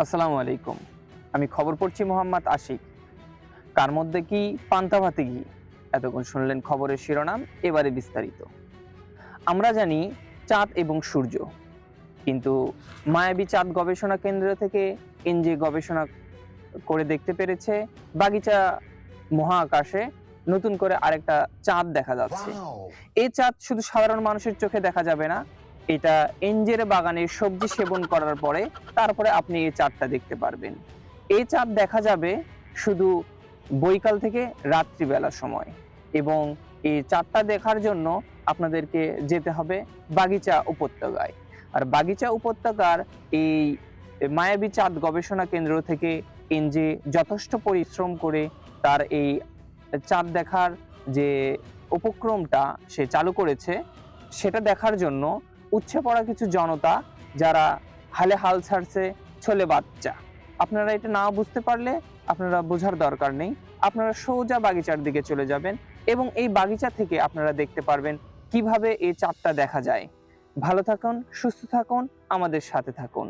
আসসালামু আলাইকুম। আমি খবর পড়ছি মোহাম্মদ আশিক। কার মধ্যে কি পান্তা ভাতে ঘি? এতক্ষণ শুনলেন খবরের শিরোনাম, এবারে বিস্তারিত। আমরা জানি চাঁদ এবং সূর্য, কিন্তু মায়াবী চাঁদ গবেষণা কেন্দ্র থেকে এনজে গবেষণা করে দেখতে পেরেছে বাগিচা মহাকাশে নতুন করে আরেকটা চাঁদ দেখা যাচ্ছে। এই চাঁদ শুধু সাধারণ মানুষের চোখে দেখা যাবে না, এটা এনজের বাগানে সবজি সেবন করার পরে তারপরে আপনি এই চাঁদটা দেখতে পারবেন। এই চাঁদ দেখা যাবে শুধু বৈকাল থেকে রাত্রিবেলার সময়, এবং এই চাঁদটা দেখার জন্য আপনাদেরকে যেতে হবে বাগিচা উপত্যকায়। আর বাগিচা উপত্যকার এই মায়াবী চাঁদ গবেষণা কেন্দ্র থেকে এনজে যথেষ্ট পরিশ্রম করে তার এই চাঁদ দেখার যে উপক্রমটা সে চালু করেছে, সেটা দেখার জন্য উপচে পড়া কিছু জনতা, যারা হালে হাল ছাড়ছে, ছোলে বাচ্চা। আপনারা এটা না বুঝতে পারলে আপনারা বোঝার দরকার নেই। আপনারা সোজা বাগিচার দিকে চলে যাবেন এবং এই বাগিচা থেকে আপনারা দেখতে পারবেন কিভাবে এই চাঁদটা দেখা যায়। ভালো থাকুন, সুস্থ থাকুন, আমাদের সাথে থাকুন।